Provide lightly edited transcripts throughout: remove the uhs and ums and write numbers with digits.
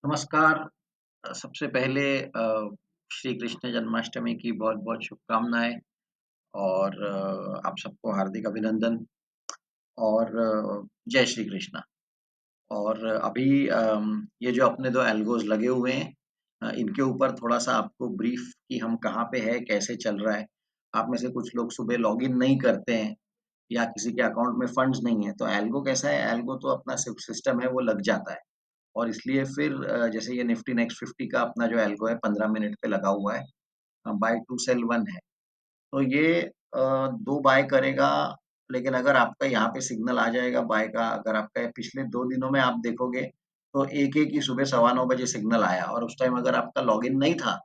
नमस्कार। सबसे पहले श्री कृष्ण जन्माष्टमी की बहुत-बहुत शुभकामनाएँ और आप सबको हार्दिक अभिनंदन और जय श्री कृष्ण। और अभी ये जो अपने 2 एल्गोज़ लगे हुए हैं इनके ऊपर थोड़ा-सा आपको ब्रीफ़ कि हम कहाँ पे हैं, कैसे चल रहा है। आप में से कुछ लोग सुबह लॉगिन नहीं करते हैं या किसी के अकाउंट में फंड्स नहीं है, तो एल्गो कैसा है, एल्गो तो अपना सिस्टम है वो लग जाता है। और इसलिए फिर जैसे ये निफ्टी नेक्स्ट 50 का अपना जो एल्गो है 15 मिनट पे लगा हुआ है। बाय टू सेल वन है। तो ये 2 बाय करेगा, लेकिन अगर आपका यहाँ पे सिग्नल आ जाएगा बाय का, अगर आपका पिछले 2 दिनों में आप देखोगे, तो एक-एक ही सुबह सवा 9 बजे सिग्नल आया और उस टाइम अगर आपका लॉगिन नहीं था,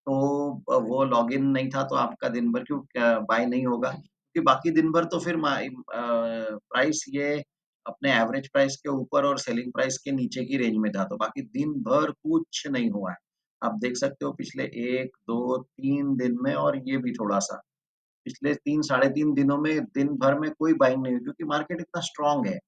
तो वो लॉगिन नहीं था तो आपका दिन भर क्यों बाय नहीं होगा, क्योंकि बाकी दिन भर तो फिर प्राइस ये अपने एवरेज प्राइस के ऊपर और सेलिंग प्राइस के नीचे की रेंज में था, तो बाकी दिन भर कुछ नहीं हुआ है। आप देख सकते हो पिछले 1, 2, 3 दिन में और ये भी थोड़ा-सा, पिछले 3 साढ़े 3 दिनों में दिन भर में कोई बाइंग नहीं हुई क्योंकि मार्केट इतना स्ट्रॉन्ग है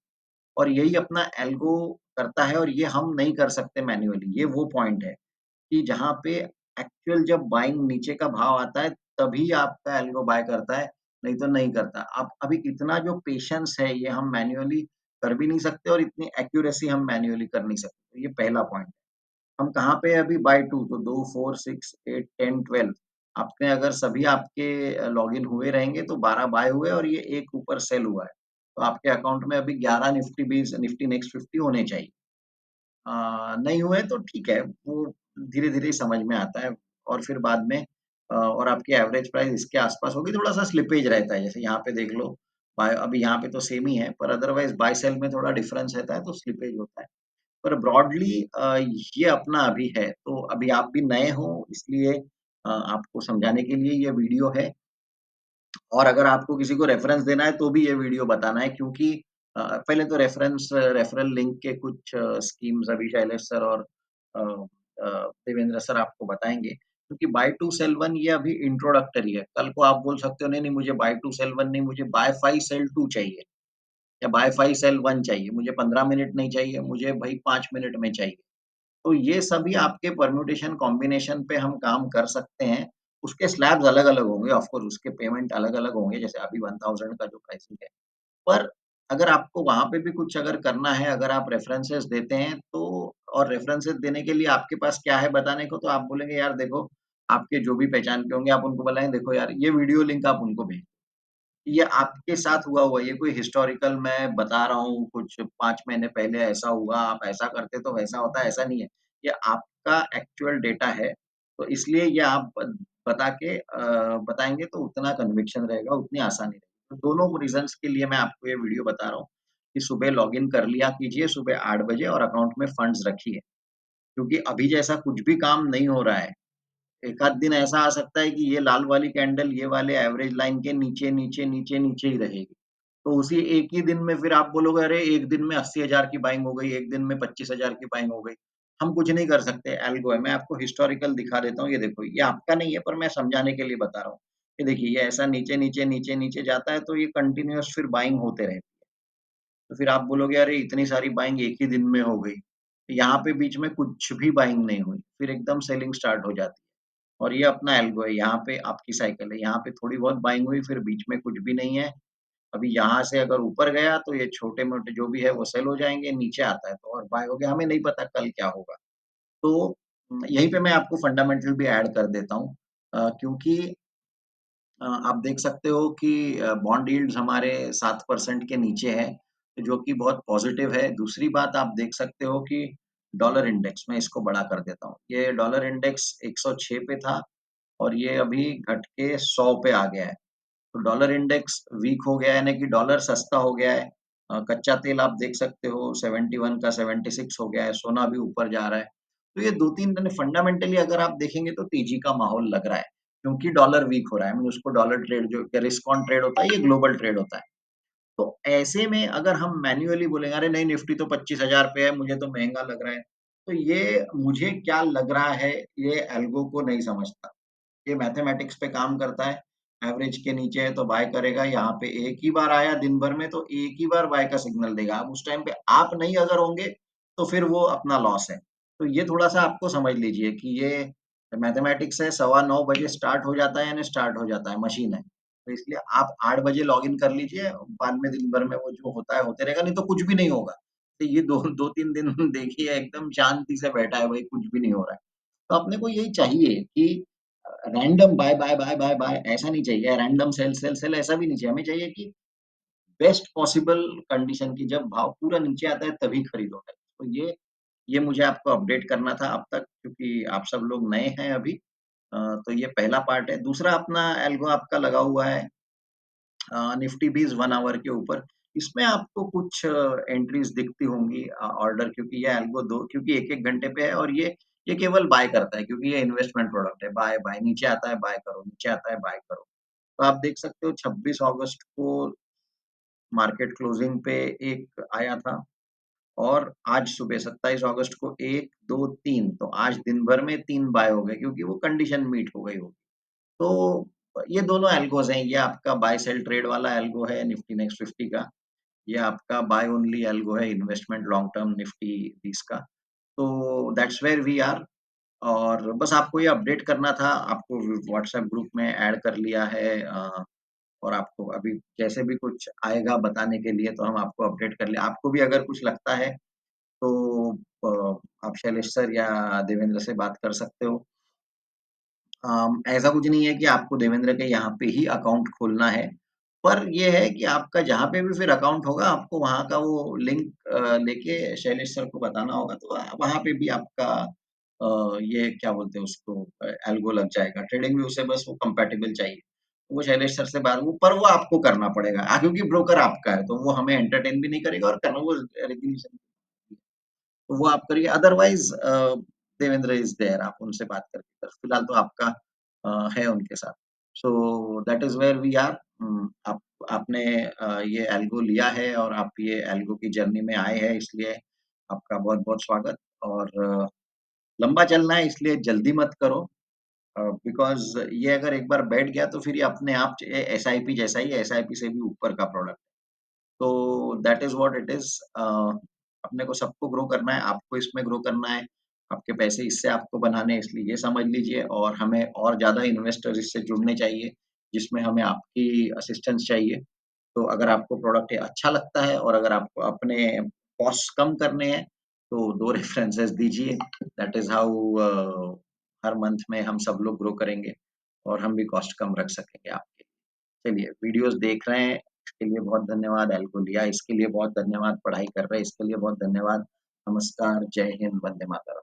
और यही अपना एल्गो करता है और ये हम नहीं कर सकते मैन्युअली, ये वो पॉइंट है। कि जहाँ पे एक्चुअल जब बाइंग नीचे का भाव आता है, तभी आपका एल्गो बाय करता है, नहीं तो नहीं करता। अब अभी इतना जो पेशेंस है, ये हम मैन्युअली कर भी नहीं सकते और इतनी एक्यूरेसी हम मैन्युअली कर नहीं सकते। तो ये पहला पॉइंट है। हम कहाँ पे हैं अभी बाय 2 तो 2, 4, 6, 8, 10, 12 आपने अगर सभी आपके लॉगिन हुए रहेंगे तो 12 बाय हुए और ये 1 ऊपर सेल हुआ है। तो आपके अकाउंट में अभी 11 निफ्टी नेक्स्ट 50 होने चाहिए। नहीं हुए तो ठीक है, वो धीरे-धीरे ही समझ में आता है और फिर बाद में और आपकी एवरेज प्राइस इसके आस-पास होगी, थोड़ा-सा स्लिपेज रहता है, जैसे यहाँ पे देख लो, बाय अभी यहाँ पे तो सेम ही है, पर अदरवाइज़ बाय सेल में थोड़ा डिफरेंस रहता है, तो स्लिपेज होता है। पर ब्रॉडली ये अपना अभी है, तो अभी आप भी नए हो इसलिए आपको समझाने के लिए ये वीडियो है। और अगर आपको किसी को रेफरेंस देना है, तो भी ये वीडियो बताना है क्योंकि पहले तो रेफरल लिंक के कुछ स्कीम्स अभी शैलेश सर और देवेंद्र सर आपको बताएँगे। क्योंकि बाय टू सेल वन ये अभी इंट्रोडक्टरी है। कल को आप बोल सकते हो नहीं-नहीं मुझे बाय टू सेल वन नहीं, मुझे बाय 5 सेल 2 चाहिए या बाय 5 सेल 1 चाहिए। मुझे 15 मिनट नहीं चाहिए, मुझे भई 5 मिनट में चाहिए। तो ये सभी आपके परम्यूटेशन कॉम्बिनेशन पे हम काम कर सकते हैं। उसके स्लैब्स अलग-अलग होंगे ऑफ कोर्स उसके पेमेंट अलग-अलग होंगे जैसे अभी 1000 का जो प्राइसिंग है। पर अगर आपको वहाँ पे भी कुछ अगर करना है, अगर आप रेफरेंसेस देते हैं तो और रेफरेंसेस देने के लिए आपके पास क्या है बताने को तो आप बोलेंगे यार देखो, आपके जो भी पहचान के होंगे आप उनको बुलाएँ देखो यार ये वीडियो लिंक आप उनको भेज ये आपके साथ हुआ, ये कोई हिस्टोरिकल मैं बता रहा हूँ, कुछ 5 महीने पहले ऐसा हुआ, आप ऐसा करते तो वैसा होता, ऐसा नहीं है। ये आपका एक्चुअल डेटा है, तो इसलिए ये आप बता के बताएँगे तो उतना कन्विक्शन रहेगा, उतनी आसानी रहेगी। तो दोनों रीज़न्स के लिए मैं आपको ये वीडियो बता रहा हूँ कि सुबह लॉगिन कर लिया कीजिए सुबह 8 बजे और अकाउंट में फंड्स रखिए, क्योंकि अभी जैसा कुछ भी काम नहीं हो रहा है। एक आध दिन ऐसा आ सकता है कि ये लाल वाली कैंडल ये वाले एवरेज लाइन के नीचे, नीचे, नीचे, नीचे ही रहेगी। तो उसी एक ही दिन में फिर आप बोलोगे अरे! एक दिन में 80,000 की बाइंग हो गई, एक दिन में 25,000 की बाइंग हो गई। हम कुछ नहीं कर सकते, एल्गो है। मैं आपको हिस्टोरिकल दिखा देता हूँ, ये देखो, ये आपका नहीं है पर मैं समझाने के लिए बता रहा हूँ। ये देखिए, ये ऐसा नीचे, नीचे, नीचे, नीचे जाता है तो ये कंटीन्यूअस फिर बाइंग होते रहती है। तो फिर आप बोलोगे अरे! इतनी सारी बाइंग एक ही दिन में हो गई। यहाँ पे बीच में कुछ भी बाइंग नहीं हुई, फिर एकदम सेलिंग स्टार्ट हो जाती है। और ये अपना एल्गो है, यहाँ पे आपकी साइकिल है, यहाँ पे थोड़ी बहुत बाइंग हुई, फिर बीच में कुछ भी नहीं है। अभी यहाँ से अगर ऊपर गया तो ये छोटे-मोटे जो भी है वो सेल हो जाएँगे, नीचे आता है तो और बाय हो गया, हमें नहीं पता कल क्या होगा। तो यहीं पे मैं आपको फंडामेंटल भी ऐड कर देता हूँ क्योंकि आप देख सकते हो कि बॉन्ड यील्ड्स हमारे 7% के नीचे है, जो कि बहुत पॉज़िटिव है। दूसरी बात आप देख सकते हो कि डॉलर इंडेक्स मैं इसको बड़ा कर देता हूँ। ये डॉलर इंडेक्स 106 पे था और ये अभी घट के 100 पे आ गया है। तो डॉलर इंडेक्स वीक हो गया है यानी कि डॉलर सस्ता हो गया है। कच्चा तेल आप देख सकते हो 71 का 76 हो गया है, सोना भी ऊपर जा रहा है। तो ये 2-3 दिन फंडामेंटली अगर आप देखेंगे तो तेज़ी का माहौल लग रहा है, क्योंकि डॉलर वीक हो रहा है। उसको डॉलर ट्रेड जो रिस्क ऑन ट्रेड होता है, ये ग्लोबल ट्रेड होता है। तो ऐसे में अगर हम मैन्युअली बोलेंगे, अरे नहीं निफ्टी तो 25,000 पे है, मुझे तो महँगा लग रहा है। तो ये मुझे क्या लग रहा है, ये एल्गो को नहीं समझता। ये मैथमेटिक्स पे काम करता है, एवरेज के नीचे है तो बाय करेगा, यहाँ पे एक ही बार आया दिन भर में तो एक ही बार बाय का सिग्नल देगा। अब उस टाइम पे आप नहीं अगर होंगे, तो फिर वो अपना लॉस है। तो ये थोड़ा-सा आपको समझ लीजिए कि ये मैथमेटिक्स है, सवा 9 बजे स्टार्ट हो जाता है यानी स्टार्ट हो जाता है, मशीन है। तो इसलिए आप 8 बजे लॉगिन कर लीजिए, बाद में दिन भर में वो जो होता है होते रहेगा, नहीं तो कुछ भी नहीं होगा। तो ये 2-3 दिन देखिए एकदम शांति से बैठा है भाई, कुछ भी नहीं हो रहा है। तो अपने को यही चाहिए कि random bye, bye, bye, bye, bye ऐसा नहीं चाहिए, रैंडम सेल, सेल, सेल ऐसा भी नहीं चाहिए। हमें चाहिए कि बेस्ट पॉसिबल कंडीशन की जब भाव पूरा नीचे आता है तभी खरीदो है। तो ये मुझे आपको अपडेट करना था अब तक क्योंकि आप सब लोग नए हैं अभी। तो ये पहला पार्ट है। दूसरा अपना एल्गो आपका लगा हुआ है निफ्टी 20 1 आवर के ऊपर। इसमें आपको कुछ एंट्रीज़ दिखती होंगी ऑर्डर क्योंकि ये एल्गो 2 क्योंकि 1-1 घंटे पे है और ये केवल बाय करता है क्योंकि ये इन्वेस्टमेंट प्रोडक्ट है। बाय, बाय नीचे आता है बाय करो, नीचे आता है बाय करो। तो आप देख सकते हो 26 अगस्त को मार्केट क्लोजिंग पे एक आया था और आज सुबह 27 अगस्त को 1, 2, 3 तो आज दिन भर में 3 बाय हो गए क्योंकि वो कंडीशन मीट हो गई होगी। तो ये दोनों एल्गोज़ हैं, ये आपका बाय सेल ट्रेड वाला एल्गो है निफ्टी नेक्स्ट 50 का, ये आपका बाय ओनली एल्गो है इन्वेस्टमेंट लॉन्ग टर्म निफ्टी 20 का। तो दैट्स वेयर वी आर और बस आपको ये अपडेट करना था, आपको व्हाट्सएप ग्रुप में ऐड कर लिया है और आपको अभी जैसे भी कुछ आएगा बताने के लिए तो हम आपको अपडेट कर ले आपको भी अगर कुछ लगता है तो आप शैलेश सर या देवेंद्र से बात कर सकते हो। ऐसा कुछ नहीं है कि आपको देवेंद्र के यहाँ पे ही अकाउंट खोलना है, पर ये है कि आपका जहाँ पे भी फिर अकाउंट होगा आपको वहाँ का वो लिंक लेके शैलेश सर को बताना होगा तो वहाँ पे भी आपका ये क्या बोलते हैं उसको एल्गो लग जाएगा। ट्रेडिंग व्यू से बस वो कंपैटिबल चाहिए। वो शैलेश सर से बात वो पर वो आपको करना पड़ेगा क्योंकि ब्रोकर आपका है, तो वो हमें एंटरटेन भी नहीं करेगा और करना वो रेगुलेशन तो वो आप करिए अदरवाइज़ देवेंद्र इज़ देयर आप उनसे बात करके कर फिलहाल तो आपका है उनके साथ। So that is where we are आप आपने ये एल्गो लिया है और आप ये एल्गो की जर्नी में आए हैं इसलिए आपका बहुत-बहुत स्वागत और लंबा चलना है इसलिए जल्दी मत करो बिकॉज़ ये अगर एक बार बैठ गया तो फिर ये अपने आप एसआईपी जैसा ही है, एसआईपी से भी ऊपर का प्रोडक्ट तो that is what it is अपने को सबको ग्रो करना है, आपको इसमें ग्रो करना है, आपके पैसे इससे आपको बनाने हैं इसलिए ये समझ लीजिए और हमें और ज़्यादा इन्वेस्टर्स इससे जुड़ने चाहिए, जिसमें हमें आपकी असिस्टेंस चाहिए। तो अगर आपको प्रोडक्ट ये अच्छा लगता है और अगर आपको अपने कॉस्ट कम करने हैं, तो 2 रेफरेंसेस दीजिए that is how her month में हम सब लोग ग्रो करेंगे और हम भी कॉस्ट कम रख सकेंगे आपके। चलिए वीडियोज़ देख रहे हैं, इसके लिए बहुत धन्यवाद, एल्गो लिया इसके लिए बहुत धन्यवाद, पढ़ाई कर रहे हैं इसके लिए बहुत धन्यवाद। नमस्कार, जय हिंद, वंदे मातरम।